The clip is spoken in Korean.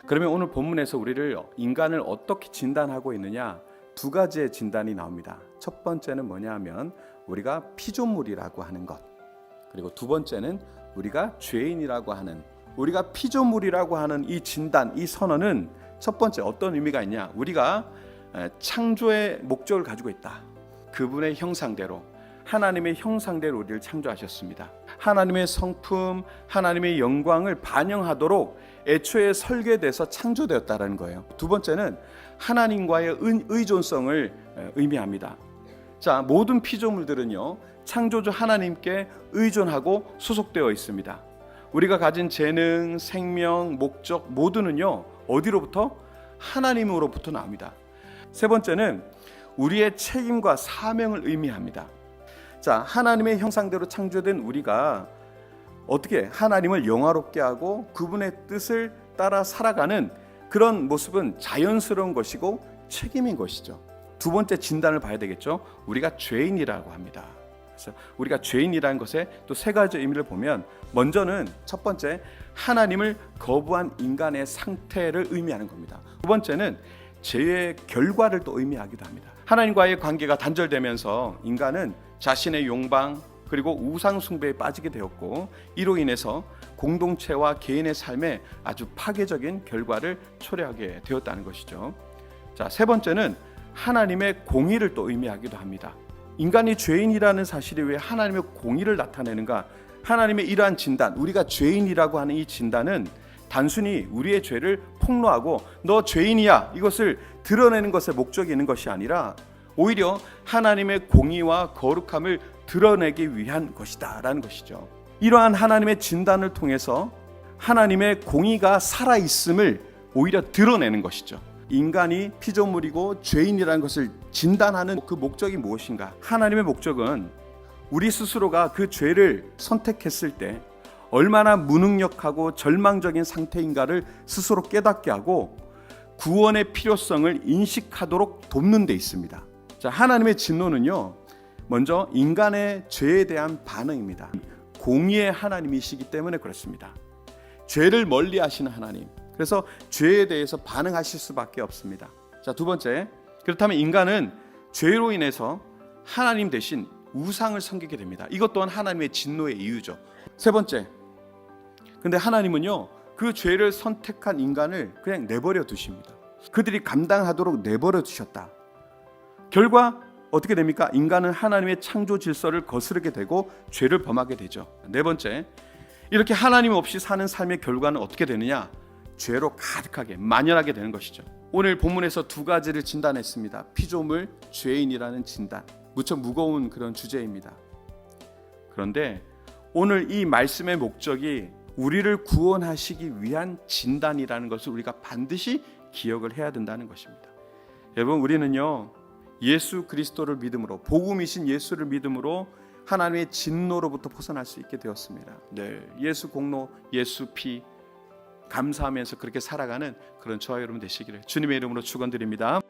그러면 오늘 본문에서 우리를 인간을 어떻게 진단하고 있느냐, 두 가지의 진단이 나옵니다. 첫 번째는 뭐냐 하면 우리가 피조물이라고 하는 것, 그리고 두 번째는 우리가 죄인이라고 하는, 우리가 피조물이라고 하는 이 진단, 이 선언은 첫 번째 어떤 의미가 있냐, 우리가 창조의 목적을 가지고 있다. 그분의 형상대로, 하나님의 형상대로 우리를 창조하셨습니다. 하나님의 성품, 하나님의 영광을 반영하도록 애초에 설계돼서 창조되었다는 거예요. 두 번째는 하나님과의 의존성을 의미합니다. 자, 모든 피조물들은요, 창조주 하나님께 의존하고 소속되어 있습니다. 우리가 가진 재능, 생명, 목적 모두는요, 어디로부터? 하나님으로부터 나옵니다. 세 번째는 우리의 책임과 사명을 의미합니다. 자, 하나님의 형상대로 창조된 우리가 어떻게 하나님을 영화롭게 하고 그분의 뜻을 따라 살아가는 그런 모습은 자연스러운 것이고 책임인 것이죠. 두 번째 진단을 봐야 되겠죠. 우리가 죄인이라고 합니다. 그래서 우리가 죄인이라는 것에 또 세 가지 의미를 보면, 먼저는 첫 번째, 하나님을 거부한 인간의 상태를 의미하는 겁니다. 두 번째는 죄의 결과를 또 의미하기도 합니다. 하나님과의 관계가 단절되면서 인간은 자신의 욕망 그리고 우상 숭배에 빠지게 되었고, 이로 인해서 공동체와 개인의 삶에 아주 파괴적인 결과를 초래하게 되었다는 것이죠. 자, 세 번째는 하나님의 공의를 또 의미하기도 합니다. 인간이 죄인이라는 사실이 왜 하나님의 공의를 나타내는가? 하나님의 이러한 진단, 우리가 죄인이라고 하는 이 진단은 단순히 우리의 죄를 폭로하고 너 죄인이야, 이것을 드러내는 것에 목적이 있는 것이 아니라 오히려 하나님의 공의와 거룩함을 드러내기 위한 것이다 라는 것이죠. 이러한 하나님의 진단을 통해서 하나님의 공의가 살아있음을 오히려 드러내는 것이죠. 인간이 피조물이고 죄인이라는 것을 진단하는 그 목적이 무엇인가? 하나님의 목적은 우리 스스로가 그 죄를 선택했을 때 얼마나 무능력하고 절망적인 상태인가를 스스로 깨닫게 하고 구원의 필요성을 인식하도록 돕는 데 있습니다. 자, 하나님의 진노는요, 먼저 인간의 죄에 대한 반응입니다. 공의의 하나님이시기 때문에 그렇습니다. 죄를 멀리 하시는 하나님, 그래서 죄에 대해서 반응하실 수밖에 없습니다. 자, 두 번째, 그렇다면 인간은 죄로 인해서 하나님 대신 우상을 섬기게 됩니다. 이것 또한 하나님의 진노의 이유죠. 세 번째, 근데 하나님은요, 그 죄를 선택한 인간을 그냥 내버려 두십니다. 그들이 감당하도록 내버려 두셨다. 결과 어떻게 됩니까? 인간은 하나님의 창조 질서를 거스르게 되고 죄를 범하게 되죠. 네 번째, 이렇게 하나님 없이 사는 삶의 결과는 어떻게 되느냐? 죄로 가득하게 만연하게 되는 것이죠. 오늘 본문에서 두 가지를 진단했습니다. 피조물, 죄인이라는 진단, 무척 무거운 그런 주제입니다. 그런데 오늘 이 말씀의 목적이 우리를 구원하시기 위한 진단이라는 것을 우리가 반드시 기억을 해야 된다는 것입니다. 여러분, 우리는요, 예수 그리스도를 믿음으로, 복음이신 예수를 믿음으로 하나님의 진노로부터 벗어날 수 있게 되었습니다. 네, 예수 공로, 예수 피 감사하면서 그렇게 살아가는 그런 저와 여러분 되시기를 주님의 이름으로 축원드립니다.